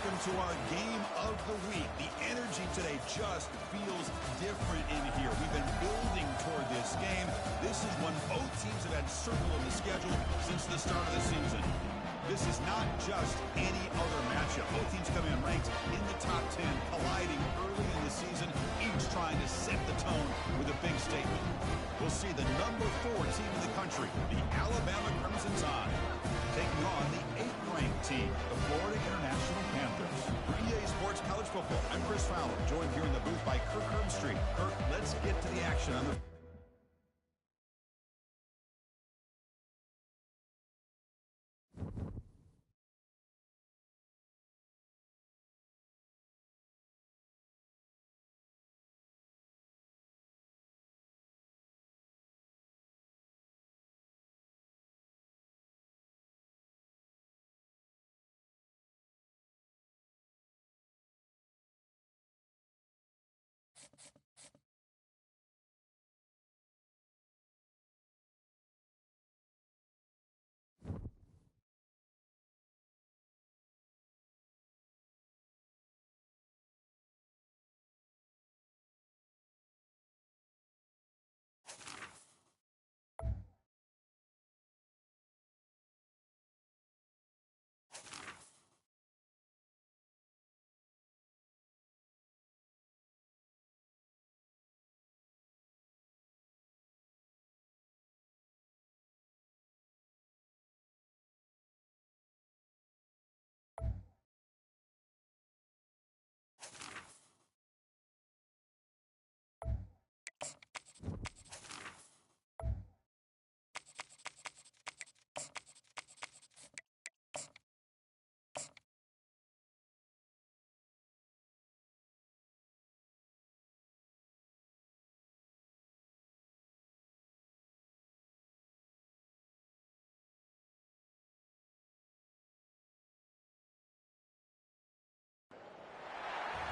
welcome to our game of the week. The energy today just feels different in here. We've been building toward this game. This is one both teams have had circle in the schedule since the start of the season. This is not just any other matchup. Both teams come in ranked in the top 10, colliding early in the season, each trying to set the tone with a big statement. We'll see the number 4 team in the country, the Alabama Crimson Tide, taking on the 8th-ranked team, the Florida International Panthers. For EA Sports College Football, I'm Chris Fowler, joined here in the booth by Kirk Herbstreit. Kirk, let's get to the action on the...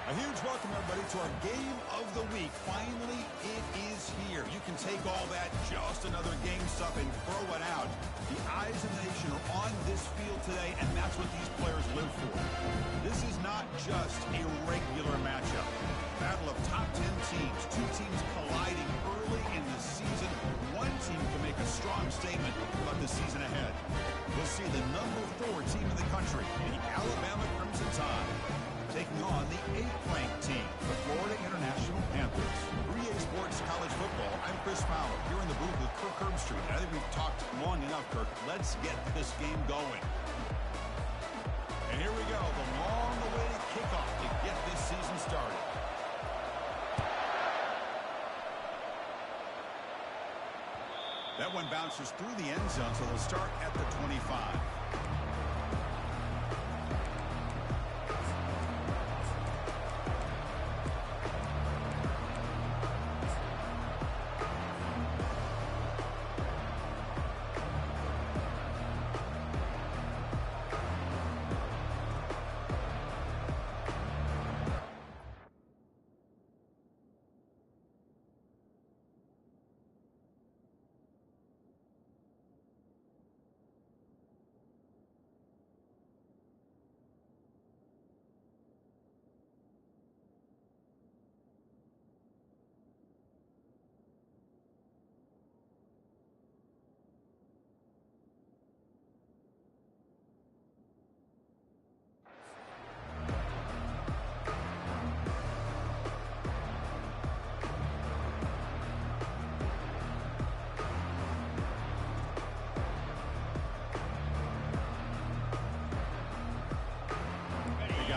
A huge welcome, everybody, to our game of the week. Finally, it is here. You can take all that just another game stuff and throw it out. The eyes of the nation are on this field today, and that's what these players live for. This is not just a regular matchup. Battle of top 10 teams. 2 teams colliding early in the season. One team can make a strong statement about the season ahead. We'll see the number 4 team in the country, the Alabama Crimson Tide, taking on the 8th-ranked team, the Florida International Panthers. For EA Sports College Football, I'm Chris Fowler, here in the booth with Kirk Herbstreit. I think we've talked long enough, Kirk. Let's get this game going. And here we go, the long-awaited kickoff to get this season started. That one bounces through the end zone, so they'll start at the 25.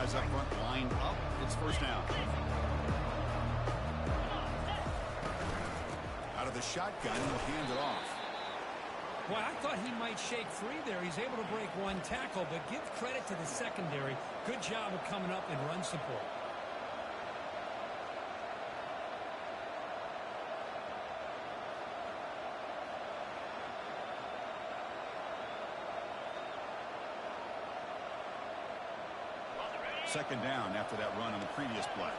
Up front, lined up. It's first down. Out of the shotgun, he'll hand it off. Well, I thought he might shake free there. He's able to break one tackle, but give credit to the secondary. Good job of coming up and run support. Second down after that run on the previous play.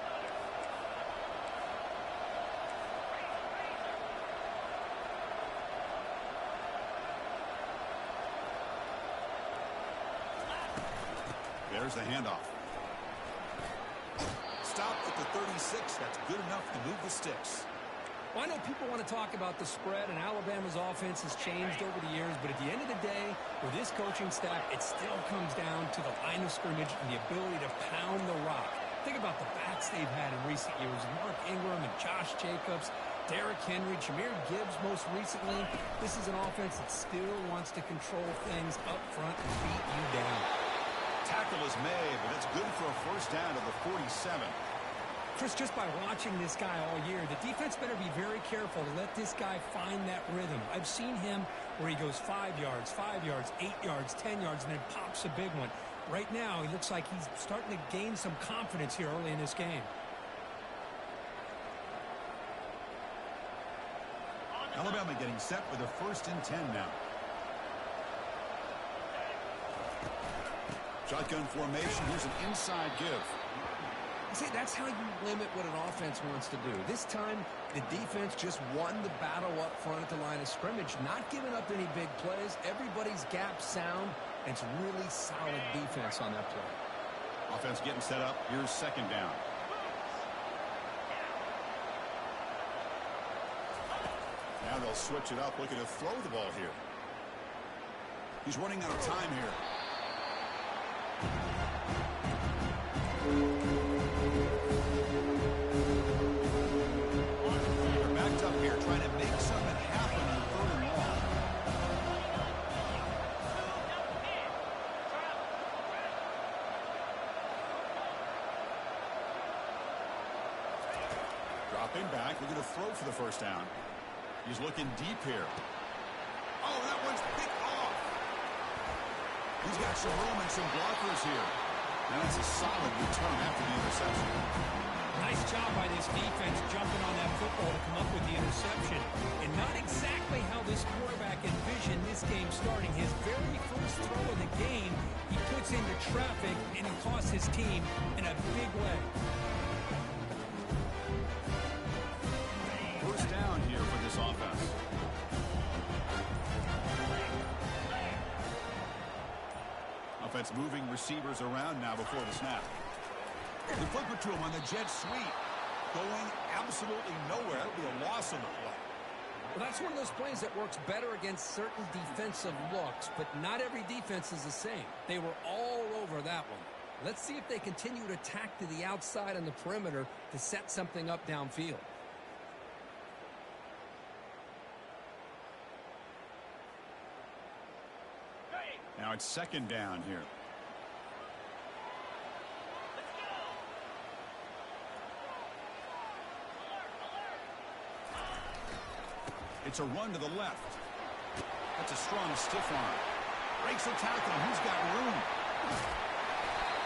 There's the handoff. Stopped at the 36. That's good enough to move the sticks. Well, I know people want to talk about the spread, and Alabama's offense has changed over the years, but at the end of the day, with this coaching staff, it still comes down to the line of scrimmage and the ability to pound the rock. Think about the backs they've had in recent years. Mark Ingram and Josh Jacobs, Derrick Henry, Jahmyr Gibbs most recently. This is an offense that still wants to control things up front and beat you down. Tackle is made, but it's good for a first down to the 47. Chris, just by watching this guy all year, the defense better be very careful to let this guy find that rhythm. I've seen him where he goes 5 yards, 8 yards, 10 yards, and then pops a big one. Right now, he looks like he's starting to gain some confidence here early in this game. Alabama getting set with a 1st and 10 now. Shotgun formation. Here's an inside give. See, that's how you limit what an offense wants to do. This time, the defense just won the battle up front at the line of scrimmage, not giving up any big plays. Everybody's gap sound, and it's really solid defense on that play. Offense getting set up. Here's 2nd down. Now they'll switch it up, looking to throw the ball here. He's running out of time here. They're backed up here, trying to make something happen on 3rd and long. Dropping back, looking to throw for the 1st down. He's looking deep here. Oh, that one's picked off. He's got some room and some blockers here. And that's a solid return after the interception. Nice job by this defense jumping on that football to come up with the interception. And not exactly how this quarterback envisioned this game starting. His very first throw of the game, he puts into traffic, and he costs his team in a big way. 1st down here for this offense. Offense moving receivers around now before the snap. The flipper to him on the jet sweep. Going absolutely nowhere. That'll be a loss on the play. Well, that's one of those plays that works better against certain defensive looks, but not every defense is the same. They were all over that one. Let's see if they continue to attack to the outside on the perimeter to set something up downfield. Now it's 2nd down here. It's a run to the left. That's a strong stiff arm. Breaks a tackle, and who's got room?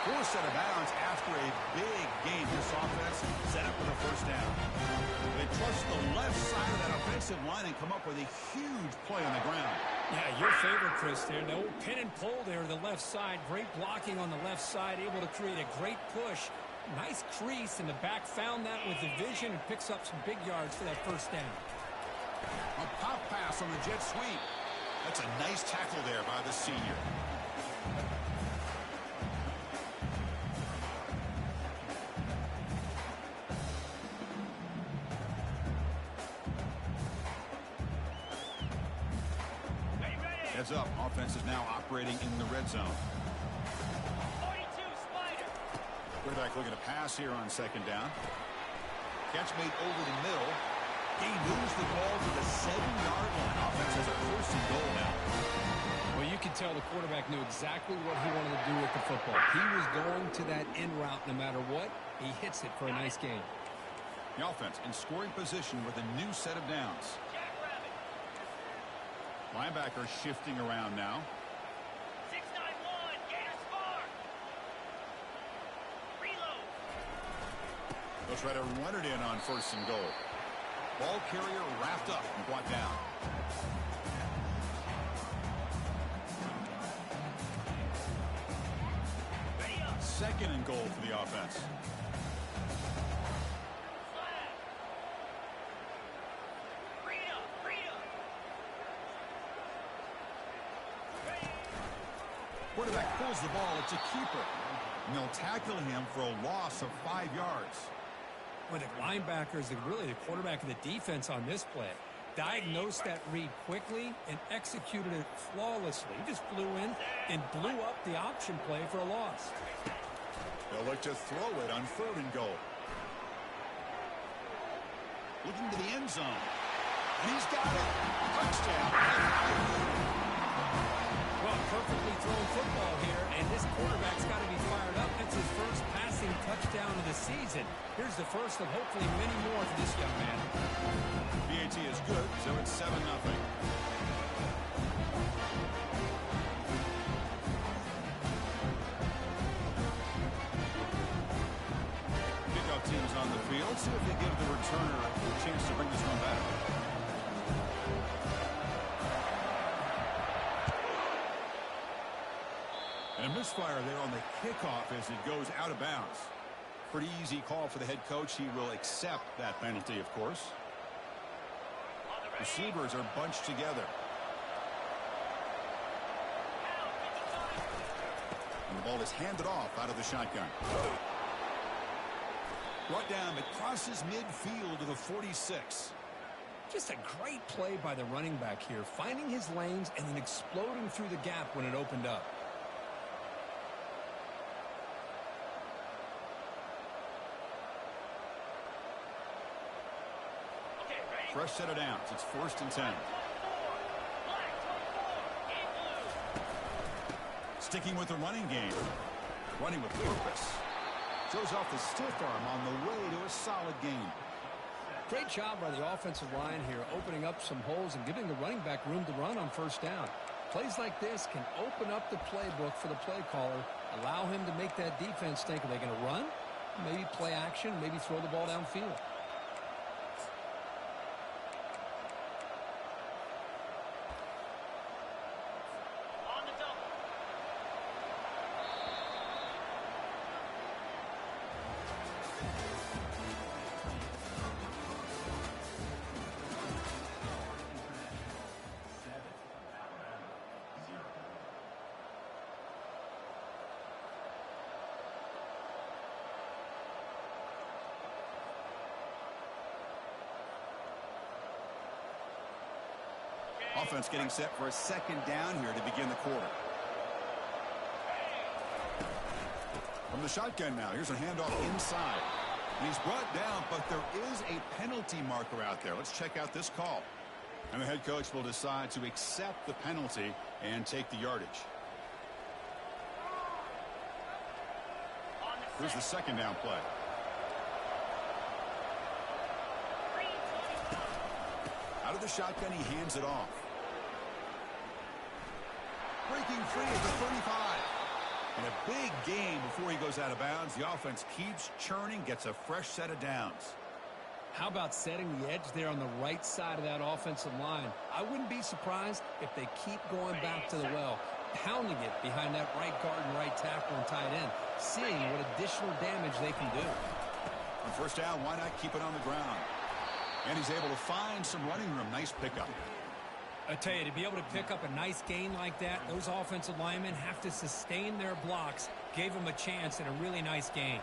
4th set of bounds after a big game. This offense set up with a 1st down. They trust the left side of that offensive line and come up with a huge play on the ground. Yeah, your favorite, Chris, there. The old pin and pull there to the left side. Great blocking on the left side, able to create a great push. Nice crease, and the back found that with the vision and picks up some big yards for that 1st down. A pop pass on the jet sweep. That's a nice tackle there by the senior. Heads up. Offense is now operating in the red zone. 42 Spider. Quarterback looking to pass here on 2nd down. Catch made over the middle. He moves the ball to the 7-yard line. Offense has a 1st and goal now. Well, you can tell the quarterback knew exactly what he wanted to do with the football. He was going to that in route no matter what. He hits it for a nice game. The offense in scoring position with a new set of downs. Linebacker shifting around now. 691, Gators far. Reload. They'll try to run it in on 1st and goal. Ball carrier wrapped up and brought down. Ready up. 2nd and goal for the offense. Flag. Bring it up. Bring it up. Quarterback pulls the ball. It's a keeper. And they'll tackle him for a loss of 5 yards. Well, the linebackers, really the quarterback of the defense on this play, diagnosed that read quickly and executed it flawlessly. He just flew in and blew up the option play for a loss. They'll look to throw it on 3rd and goal. Looking to the end zone. And he's got it. Touchdown. Well, perfectly thrown football here, and this quarterback's got to be fired up. It's his first passing touchdown of the season. Here's the first of hopefully many more for this young man. PAT is good, so it's 7-0. Kickoff team's on the field. See if they give the returner a chance to bring this one back. And a misfire there on the kickoff as it goes out of bounds. Pretty easy call for the head coach. He will accept that penalty, of course. Receivers are bunched together. And the ball is handed off out of the shotgun. Brought down, it crosses midfield to the 46. Just a great play by the running back here, finding his lanes and then exploding through the gap when it opened up. Fresh set of downs. It's 1st and 10. Sticking with the running game. Running with purpose. Shows off the stiff arm on the way to a solid gain. Great job by the offensive line here, opening up some holes and giving the running back room to run on 1st down. Plays like this can open up the playbook for the play caller, allow him to make that defense think, are they going to run? Maybe play action, maybe throw the ball downfield. Offense getting set for a 2nd down here to begin the quarter. From the shotgun now, here's a handoff inside. And he's brought down, but there is a penalty marker out there. Let's check out this call. And the head coach will decide to accept the penalty and take the yardage. Here's the 2nd down play. Out of the shotgun, he hands it off. Breaking free at the 35. And a big gain before he goes out of bounds. The offense keeps churning, gets a fresh set of downs. How about setting the edge there on the right side of that offensive line? I wouldn't be surprised if they keep going back to the well, pounding it behind that right guard and right tackle and tight end, seeing what additional damage they can do. On 1st down, why not keep it on the ground? And he's able to find some running room. Nice pickup. I tell you, to be able to pick up a nice gain like that, those offensive linemen have to sustain their blocks. Gave them a chance at a really nice gain.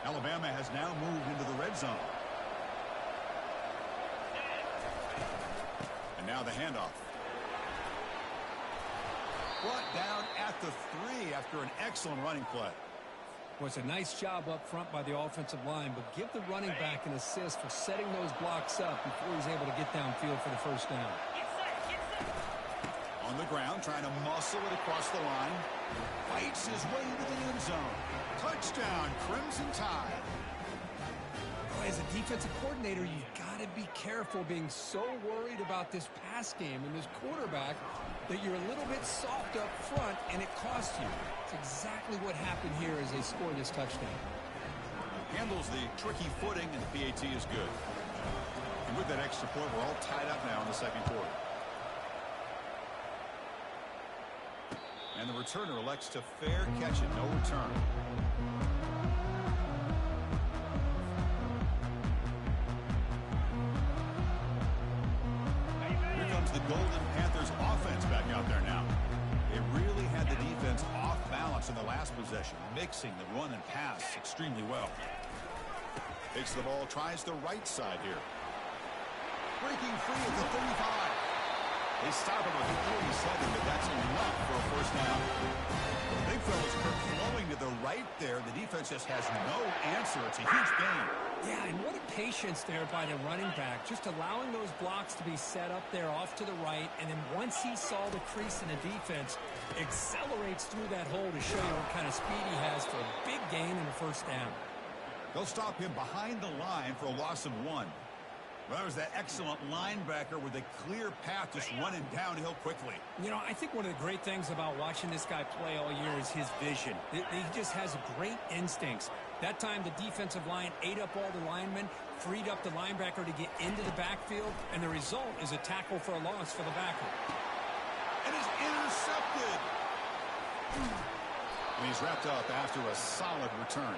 Alabama has now moved into the red zone. And now the handoff. Brought down at the 3 after an excellent running play. Well, it's a nice job up front by the offensive line, but give the running back an assist for setting those blocks up before he's able to get downfield for the 1st down. On the ground, trying to muscle it across the line. Fights his way to the end zone. Touchdown, Crimson Tide. As a defensive coordinator, you've got to be careful being so worried about this pass game and this quarterback that you're a little bit soft up front, and it costs you. It's exactly what happened here as they scored this touchdown. Handles the tricky footing, and the PAT is good. And with that extra point, we're all tied up now in the 2nd quarter. And the returner elects to fair catch it, no return. the Golden Panthers offense back out there now. It really had the defense off balance in the last possession, mixing the run and pass extremely well. Takes the ball, tries the right side here. Breaking free at the 35. They stop it with 47, but that's enough for a first down. The big fella's flowing to the right there. The defense just has no answer. It's a huge gain. Yeah, and what a patience there by the running back, just allowing those blocks to be set up there off to the right, and then once he saw the crease in the defense, accelerates through that hole to show you what kind of speed he has for a big gain and a first down. They'll stop him behind the line for a loss of 1. Well, that was that excellent linebacker with a clear path just running downhill quickly. You know, I think one of the great things about watching this guy play all year is his vision. He just has great instincts. That time, the defensive line ate up all the linemen, freed up the linebacker to get into the backfield, and the result is a tackle for a loss for the backer. And he's intercepted. And he's wrapped up after a solid return.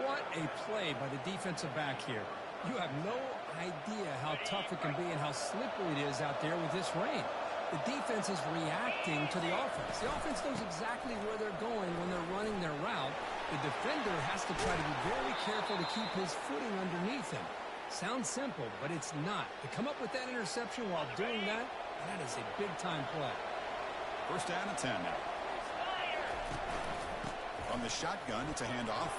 What a play by the defensive back here. You have no idea how tough it can be and how slippery it is out there with this rain. The defense is reacting to the offense. The offense knows exactly where they're going when they're running their route. The defender has to try to be very careful to keep his footing underneath him. Sounds simple, but it's not. To come up with that interception while doing that, that is a big-time play. First down and 10 now. From the shotgun, it's a handoff.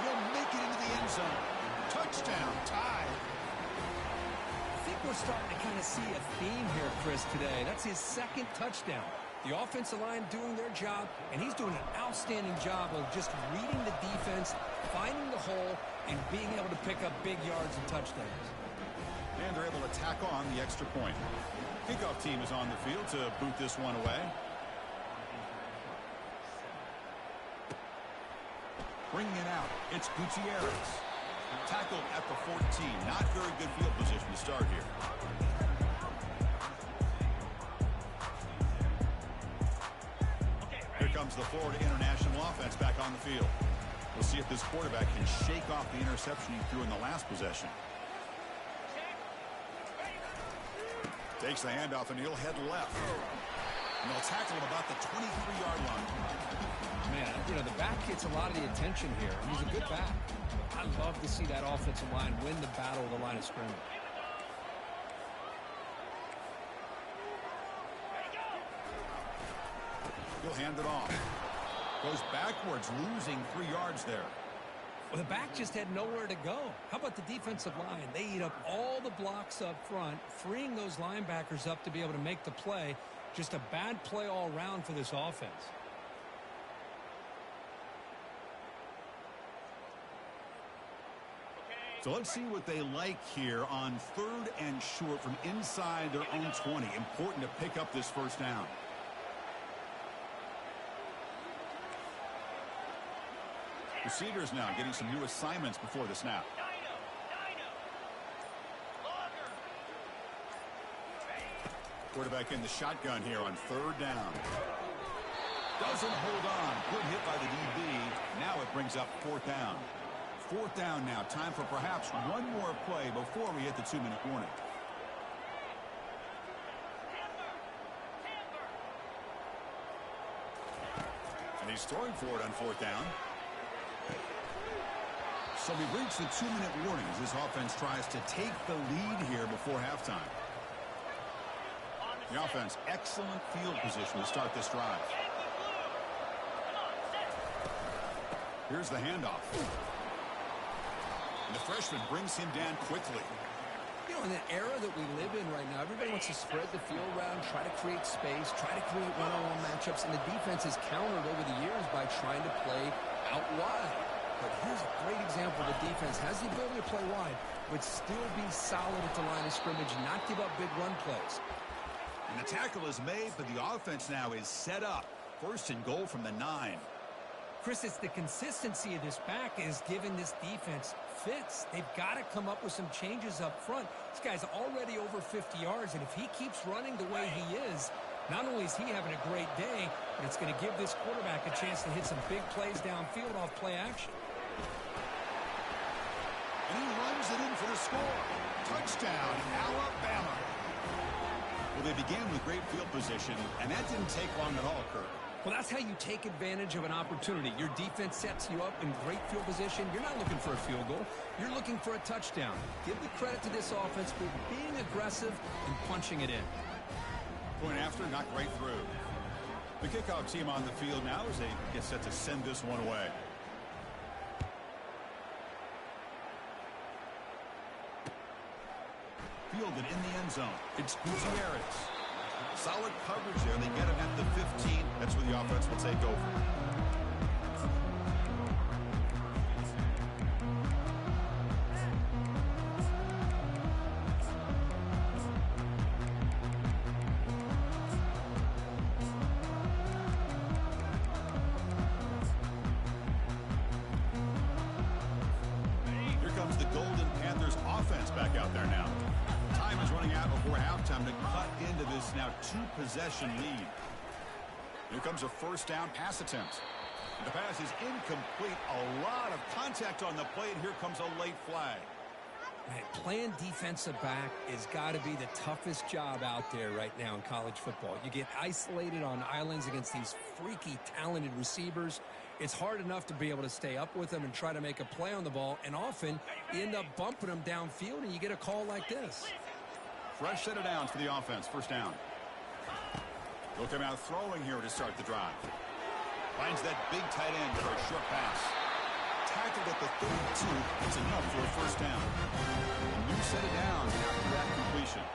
He'll make it into the end zone. Touchdown, tie. I think we're starting to kind of see a theme here, Chris, today. That's his second touchdown. The offensive line doing their job, and he's doing an outstanding job of just reading the defense, finding the hole, and being able to pick up big yards and touchdowns. And they're able to tack on the extra point. Kickoff team is on the field to boot this one away. Bringing it out, it's Gutierrez. Tackled at the 14. Not very good field position to start here. Here comes the Florida International offense back on the field. We'll see if this quarterback can shake off the interception he threw in the last possession. Takes the handoff and he'll head left. And they'll tackle him about the 23-yard line. Man, you know, the back gets a lot of the attention here. He's a good back. I love to see that offensive line win the battle of the line of scrimmage. He'll hand it off. Goes backwards, losing 3 yards there. Well, the back just had nowhere to go. How about the defensive line? They eat up all the blocks up front, freeing those linebackers up to be able to make the play. Just a bad play all around for this offense. So let's see what they like here on 3rd and short from inside their own 20. Important to pick up this first down. Receivers now getting some new assignments before the snap. Quarterback in the shotgun here on 3rd down. Doesn't hold on. Good hit by the DB. Now it brings up 4th down. 4th down now. Time for perhaps one more play before we hit the 2-minute warning. And he's throwing for it on 4th down. So we've reached the 2-minute warning as this offense tries to take the lead here before halftime. The offense, excellent field position to start this drive. Here's the handoff. And the freshman brings him down quickly. You know, in the era that we live in right now, everybody wants to spread the field around, try to create space, try to create one-on-one matchups, and the defense has countered over the years by trying to play out wide. But here's a great example. The defense has the ability to play wide, but still be solid at the line of scrimmage and not give up big run plays. And the tackle is made, but the offense now is set up. 1st and goal from the 9. Chris, it's the consistency of this back is giving this defense fits. They've got to come up with some changes up front. This guy's already over 50 yards, and if he keeps running the way he is, not only is he having a great day, but it's going to give this quarterback a chance to hit some big plays downfield off play action. And he runs it in for the score. Touchdown, Alabama. Well, they began with great field position, and that didn't take long at all, Kirk. Well, that's how you take advantage of an opportunity. Your defense sets you up in great field position. You're not looking for a field goal. You're looking for a touchdown. Give the credit to this offense for being aggressive and punching it in. Point after, knocked right through. The kickoff team on the field now as they get set to send this one away. Fielded in the end zone. It's Gutierrez. Solid coverage there. They get him at the 15. That's where the offense will take over. Here comes the Golden Panthers offense back out there now. Time is running out before halftime to cut into this now two-possession lead. Here comes a first down pass attempt. The pass is incomplete. A lot of contact on the play, and here comes a late flag. Man, playing defensive back has got to be the toughest job out there right now in college football. You get isolated on islands against these freaky, talented receivers. It's hard enough to be able to stay up with them and try to make a play on the ball, and often you end up bumping them downfield, and you get a call like this. Fresh set of downs for the offense. First down. They'll come out throwing here to start the drive. Finds that big tight end for a short pass. Tackled at the 32. It's enough for a first down. A new set of downs after that completion.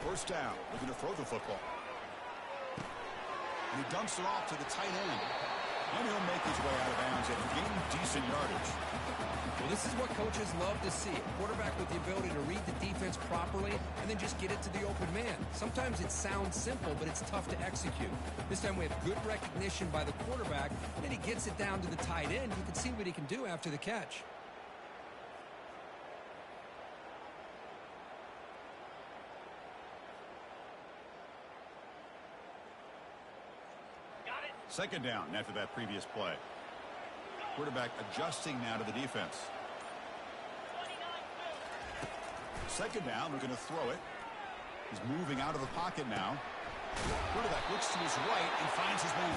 First down. Looking to throw the football. And he dumps it off to the tight end. And he'll make his way out of bounds and gain decent yardage. Well, this is what coaches love to see. A quarterback with the ability to read the defense properly and then just get it to the open man. Sometimes it sounds simple, but it's tough to execute. This time we have good recognition by the quarterback, and then he gets it down to the tight end. You can see what he can do after the catch. Second down after that previous play. Quarterback adjusting now to the defense. Second down, we're going to throw it. He's moving out of the pocket now. Quarterback looks to his right and finds his man.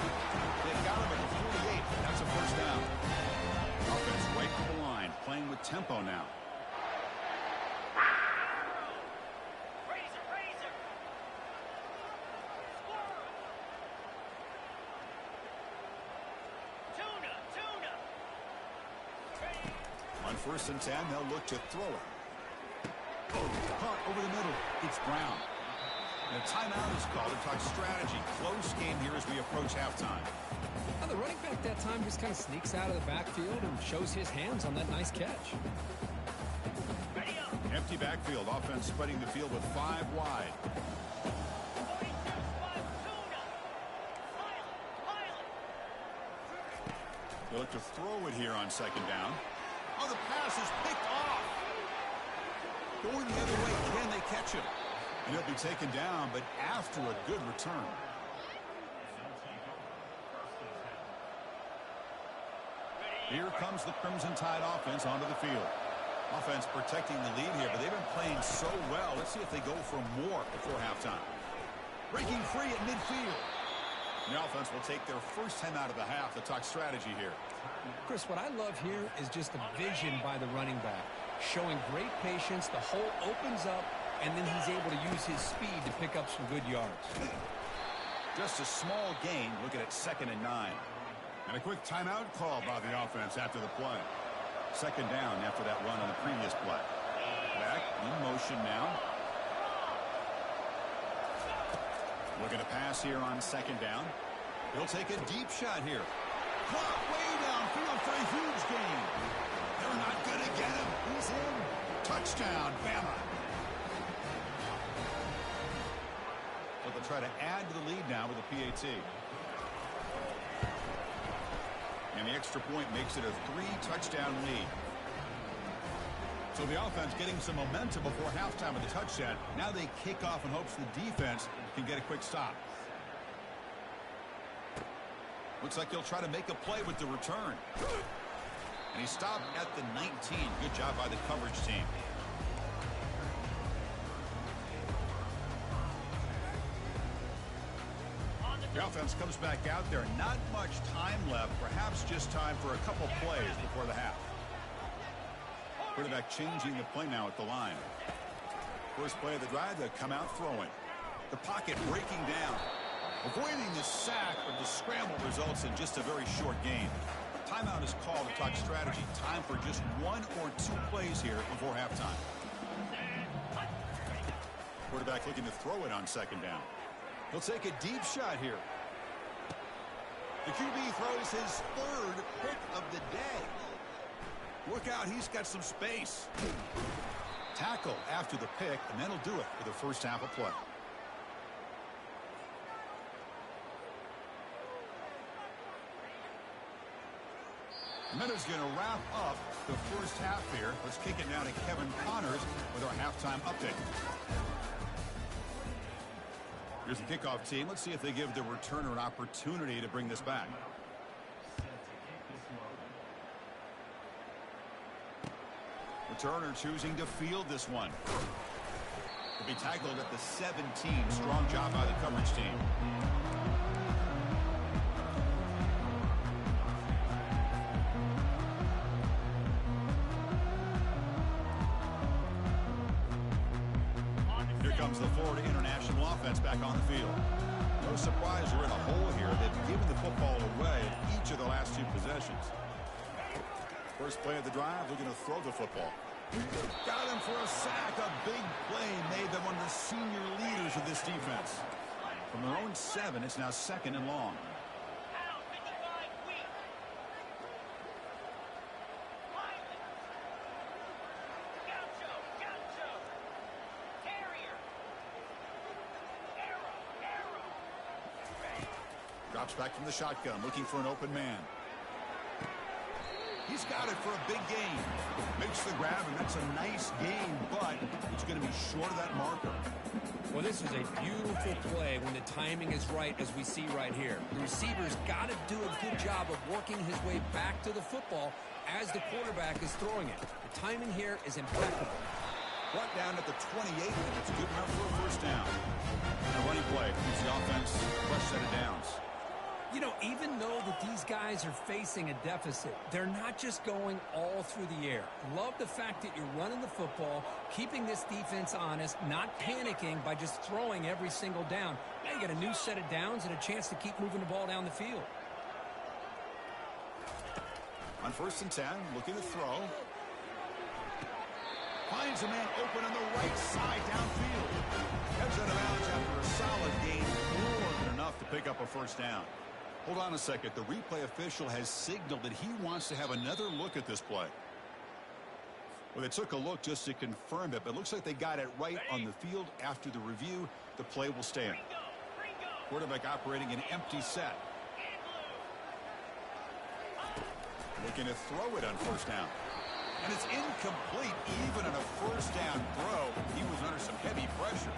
They've got him at the 48. That's a first down. Offense right to the line, playing with tempo now. On 1st and 10, they'll look to throw it. Caught over the middle. It's Brown. And a timeout is called to talk strategy. Close game here as we approach halftime. Now, the running back that time just kind of sneaks out of the backfield and shows his hands on that nice catch. Empty backfield. Offense spreading the field with 5 wide. They look to throw it here on second down. Oh, the pass is picked off. Going the other way, can they catch him? And he'll be taken down, but after a good return. Here comes the Crimson Tide offense onto the field. Offense protecting the lead here, but they've been playing so well. Let's see if they go for more before halftime. Breaking free at midfield. The offense will take their first time out of the half to talk strategy here. Chris, what I love here is just the vision by the running back. Showing great patience, the hole opens up, and then he's able to use his speed to pick up some good yards. Just a small gain, looking at 2nd and 9. And a quick timeout call by the offense after the play. Second down after that run on the previous play. Back in motion now. Looking to pass here on second down. He'll take a deep shot here. Caught way downfield for a huge gain. They're not going to get him. He's in. Touchdown, Bama. So they'll try to add to the lead now with a PAT. And the extra point makes it a 3-touchdown lead. So the offense getting some momentum before halftime with the touchdown. Now they kick off in hopes the defense can get a quick stop. Looks like he'll try to make a play with the return. And he stopped at the 19. Good job by the coverage team. The offense comes back out there. Not much time left. Perhaps just time for a couple plays before the half. Quarterback changing the play now at the line. First play of the drive, they come out throwing. The pocket breaking down. Avoiding the sack, but the scramble results in just a very short gain. Timeout is called to talk strategy. Time for just 1 or 2 plays here before halftime. Quarterback looking to throw it on second down. He'll take a deep shot here. The QB throws his 3rd pick of the day. Look out, he's got some space. Tackle after the pick, and that'll do it for the first half of play. The Minutes going to wrap up the first half here. Let's kick it now to Kevin Connors with our halftime update. Here's the kickoff team. Let's see if they give the returner an opportunity to bring this back. Returner choosing to field this one. He'll be tackled at the 17. Strong job by the coverage team. Here comes the Florida International offense back on the field. No surprise they're in a hole here. They've given the football away in each of the last 2 possessions. First play of the drive, looking to throw the football. Got him for a sack. A big play made them one of the senior leaders of this defense. From their own 7, it's now 2nd and long. Drops back from the shotgun, looking for an open man. He's got it for a big gain. Makes the grab, and that's a nice gain, but it's going to be short of that marker. Well, this is a beautiful play when the timing is right, as we see right here. The receiver's got to do a good job of working his way back to the football as the quarterback is throwing it. The timing here is impeccable. Brought down at the 28, and it's good enough for a first down. A running play keeps the offense fresh set of downs. You know, even though that these guys are facing a deficit, they're not just going all through the air. Love the fact that you're running the football, keeping this defense honest, not panicking by just throwing every single down. Now you get a new set of downs and a chance to keep moving the ball down the field. On 1st and 10, looking to throw. Finds a man open on the right side downfield. Heads out of bounds after a solid gain, more than enough to pick up a first down. Hold on a second. The replay official has signaled that he wants to have another look at this play. Well, they took a look just to confirm it, but it looks like they got it right on the field. After the review, the play will stand. Quarterback operating an empty set. Looking to throw it on first down. And it's incomplete. Even on a first down throw, he was under some heavy pressure.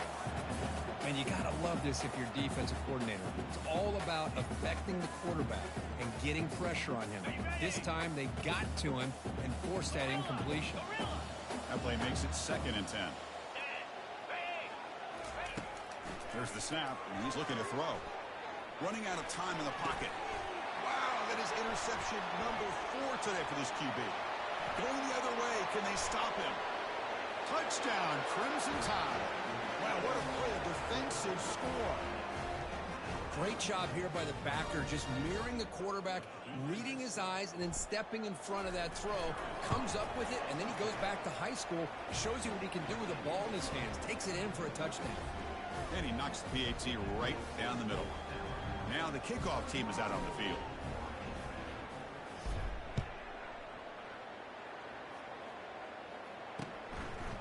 And you got to love this if you're defensive coordinator. It's all about affecting the quarterback and getting pressure on him. This time they got to him and forced that incompletion. That play makes it 2nd and 10. There's the snap, and he's looking to throw. Running out of time in the pocket. Wow, that is interception number 4 today for this QB. Going the other way, can they stop him? Touchdown, Crimson Tide. Wow, what a play, a defensive score. Great job here by the backer, just mirroring the quarterback, reading his eyes, and then stepping in front of that throw, comes up with it, and then he goes back to high school, shows you what he can do with a ball in his hands, takes it in for a touchdown. And he knocks the PAT right down the middle. Now the kickoff team is out on the field.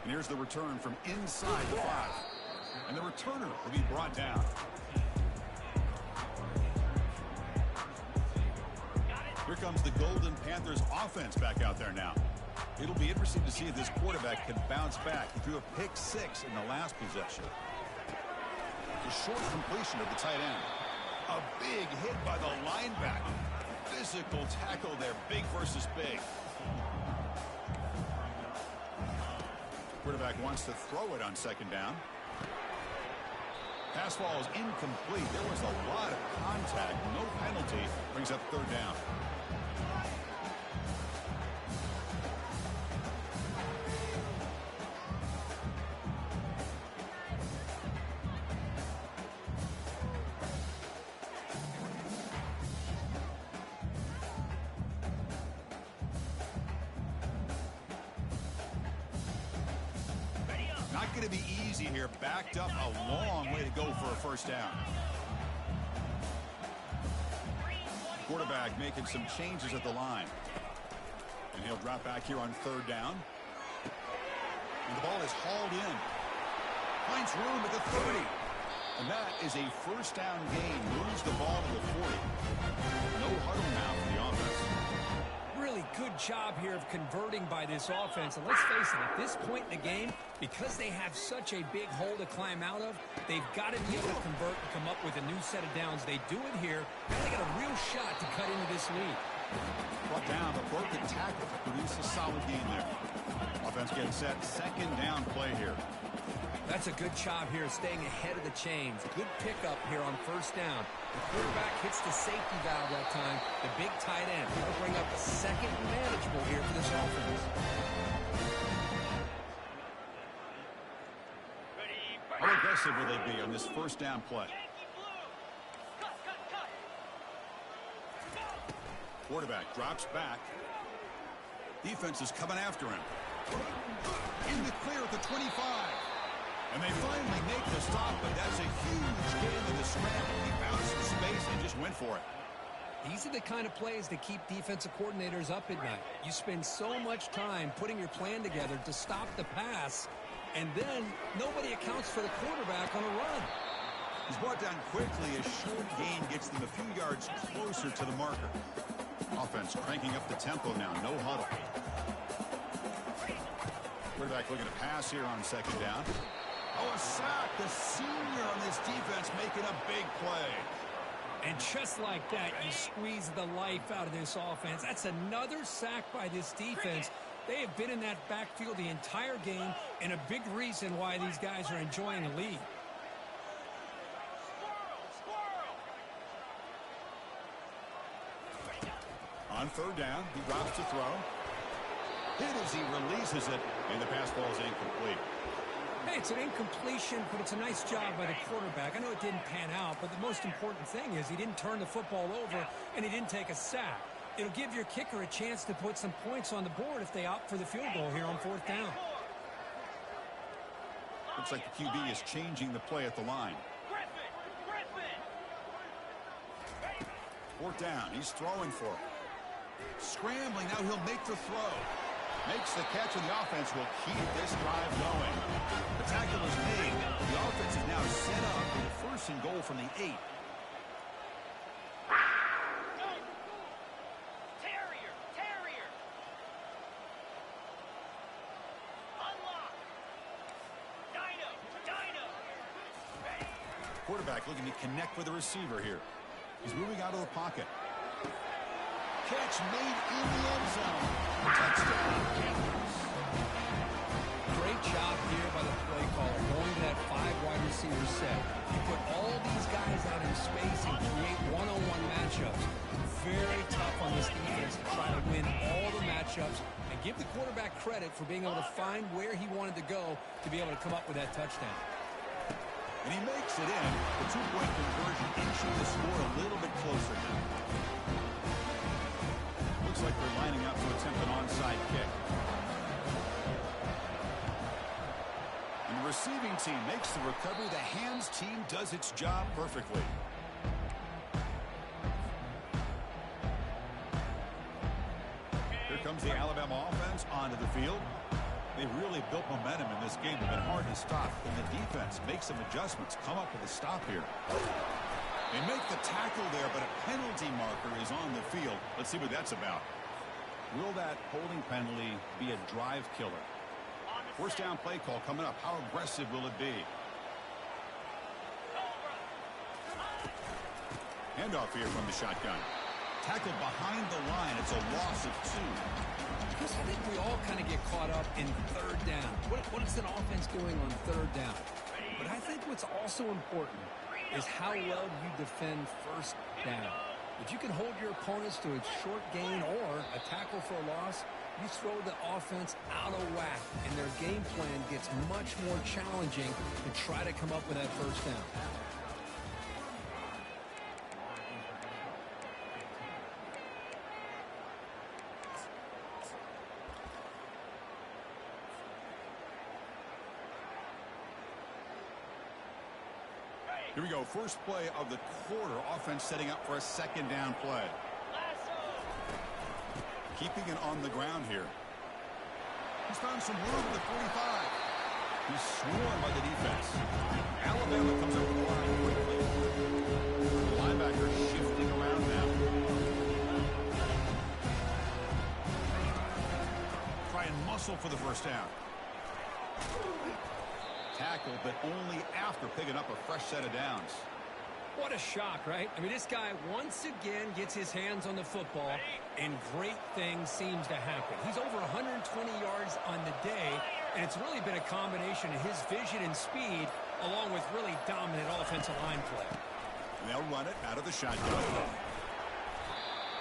And here's the return from inside the 5. And the returner will be brought down. Here comes the Golden Panthers offense back out there now. It'll be interesting to see if this quarterback can bounce back. He threw a pick 6 in the last possession. A short completion of the tight end. A big hit by the linebacker. Physical tackle there, big versus big. Quarterback wants to throw it on second down. Pass ball is incomplete. There was a lot of contact. No penalty. Brings up third down. Not going to be easy here. Backed up a long way to go for a first down. Quarterback making some changes at the line. And he'll drop back here on third down. And the ball is hauled in. Finds room at the 30. And that is a first down gain. Moves the ball to the 40. No huddle now for the offense. Really good job here of converting by this offense. And let's face it, at this point in the game, because they have such a big hole to climb out of, they've got to be able to convert and come up with a new set of downs. They do it here. Now they got a real shot to cut into this lead. Brought down, but broken tackle to produce a solid game there. Offense getting set. Second down play here. That's a good job here, staying ahead of the chains. Good pickup here on first down. The quarterback hits the safety valve that time. The big tight end. That'll bring up a second manageable here for this offense. How aggressive will they be on this first down play? Quarterback drops back. Defense is coming after him. In the clear at the 25. And they finally make the stop, but that's a huge gain in the scramble. He found some space and just went for it. These are the kind of plays that keep defensive coordinators up at night. You spend so much time putting your plan together to stop the pass, and then nobody accounts for the quarterback on a run. He's brought down quickly. A short gain gets them a few yards closer to the marker. Offense cranking up the tempo now. No huddle. Quarterback looking to pass here on second down. Oh, a sack. The senior on this defense making a big play. And just like that, you squeeze the life out of this offense. That's another sack by this defense. They have been in that backfield the entire game, and a big reason why these guys are enjoying the lead. On third down, he drops to throw. Hit as he releases it, and the pass ball is incomplete. Hey, it's an incompletion, but it's a nice job by the quarterback. I know it didn't pan out, but the most important thing is he didn't turn the football over, and he didn't take a sack. It'll give your kicker a chance to put some points on the board if they opt for the field goal here on fourth down. Looks like the QB is changing the play at the line. Fourth down, he's throwing for it. Scrambling, now he'll make the throw. Makes the catch, and the offense will keep this drive going. The tackle is made. The offense is now set up for the first and goal from the 8. Terrier. Unlock. Dino. Quarterback looking to connect with the receiver here. He's moving out of the pocket. Catch made in the end zone. Touchdown, Panthers. Great job here by the play caller, going to that 5 wide receiver set. You put all these guys out in space and create one-on-one matchups. Very tough on this defense to try to win all the matchups, and give the quarterback credit for being able to find where he wanted to go to be able to come up with that touchdown. And he makes it in. The two-point conversion inching the score a little bit closer now. Looks like they're lining up to attempt an onside kick. And the receiving team makes the recovery. The hands team does its job perfectly. Here comes the Alabama offense onto the field. They've really built momentum in this game. They've been hard to stop. And the defense makes some adjustments. Come up with a stop here. They make the tackle there, but a penalty marker is on the field. Let's see what that's about. Will that holding penalty be a drive killer? First down play call coming up. How aggressive will it be? handoff here from the shotgun. Tackled behind the line. It's a loss of 2. Chris, I think we all kind of get caught up in third down. What is an offense doing on third down? But I think what's also important is how well you defend first down. If you can hold your opponents to a short gain or a tackle for a loss, you throw the offense out of whack, and their game plan gets much more challenging to try to come up with that first down. Here we go. First play of the quarter. Offense setting up for a second down play. Keeping it on the ground here. He's found some room at the 45. He's swarmed by the defense. Alabama comes up with the line quickly. The linebacker shifting around now. Try and muscle for the first down. Tackle, but only after picking up a fresh set of downs. What a shock, right? I mean, this guy once again gets his hands on the football, and great things seems to happen. He's over 120 yards on the day, and it's really been a combination of his vision and speed, along with really dominant offensive line play. And they'll run it out of the shotgun.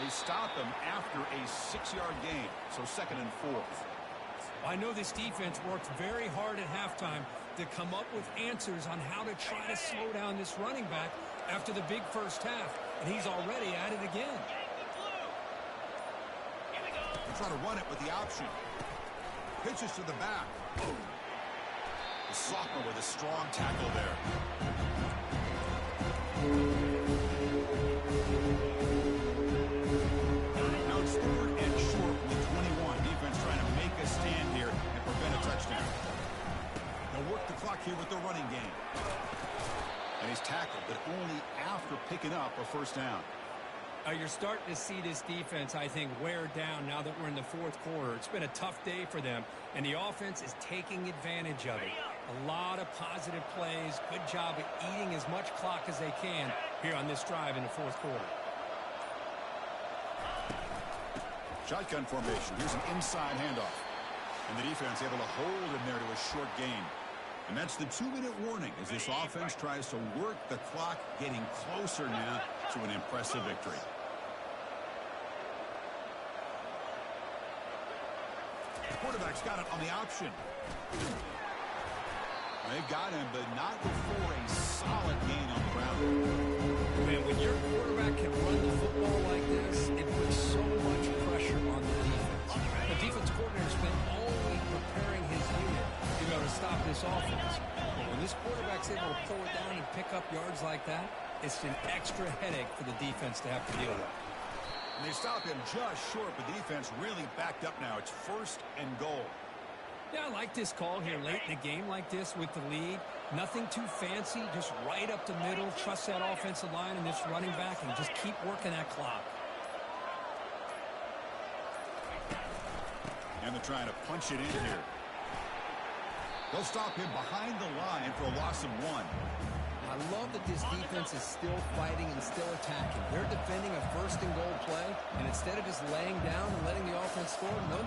They stop him after a 6-yard gain, so 2nd and 4. I know this defense worked very hard at halftime to come up with answers on how to try to slow down this running back after the big first half, and he's already at it again. They try to run it with the option. Pitches to the back. The sophomore with a strong tackle there. Now it's 3rd and short with 21. Defense trying to make a stand here and prevent a touchdown. They'll work the clock here with the running game. And he's tackled, but only after picking up a first down. You're starting to see this defense, I think, wear down now that we're in the 4th quarter. It's been a tough day for them, and the offense is taking advantage of it. A lot of positive plays. Good job at eating as much clock as they can here on this drive in the 4th quarter. Shotgun formation. Here's an inside handoff. And the defense able to hold him there to a short gain. And that's the 2-minute warning as this offense tries to work the clock, getting closer now to an impressive victory. The quarterback's got it on the option. They've got him, but not before a solid gain on the ground. Man, when your quarterback can run the football like this, it puts so much pressure on the defense. The defense coordinator spent all week preparing his unit to be able to stop this offense. But when this quarterback's able to pull it down and pick up yards like that, it's an extra headache for the defense to have to deal with. And they stop him just short, but the defense really backed up now. It's 1st and goal. Yeah, I like this call here late in a game like this with the lead. Nothing too fancy, just right up the middle. Trust that offensive line and this running back and just keep working that clock. And they're trying to punch it in here. They'll stop him behind the line for a loss of 1. I love that this defense is still fighting and still attacking. They're defending a 1st and goal play, and instead of just laying down and letting the offense score, no,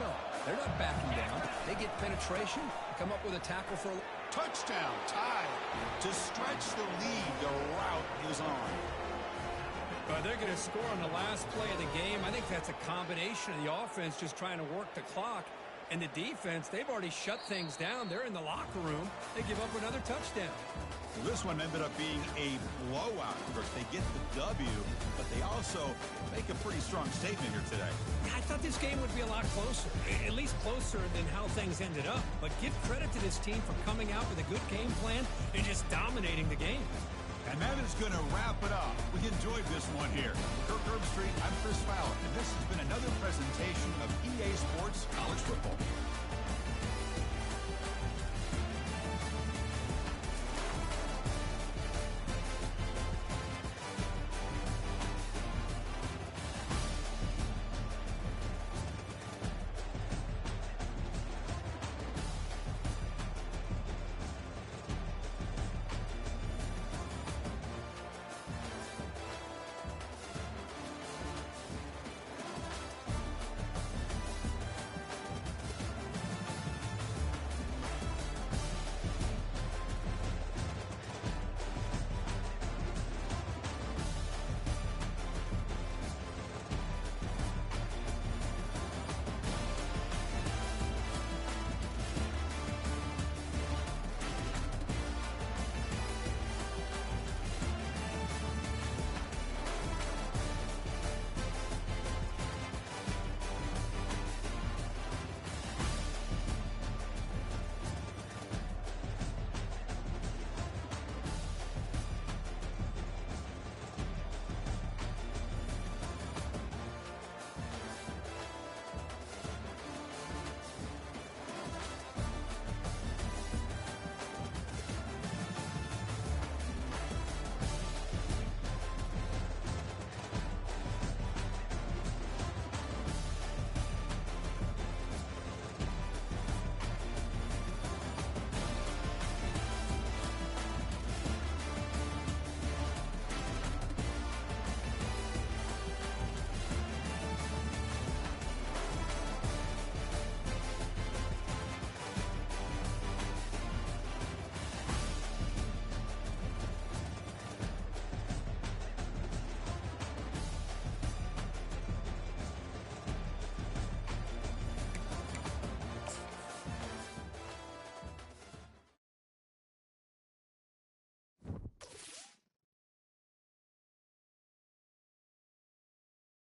they're not backing down. They get penetration, come up with a tackle for a touchdown, tied. To stretch the lead, the route is on. But they're going to score on the last play of the game. I think that's a combination of the offense just trying to work the clock, and the defense, they've already shut things down. They're in the locker room. They give up another touchdown. Well, this one ended up being a blowout. Of course, they get the W, but they also make a pretty strong statement here today. Yeah, I thought this game would be a lot closer, at least closer than how things ended up. But give credit to this team for coming out with a good game plan and just dominating the game. And that is going to wrap it up. We enjoyed this one here. Kirk Herbstreit, I'm Chris Fowler, and this has been another presentation of EA Sports College Football.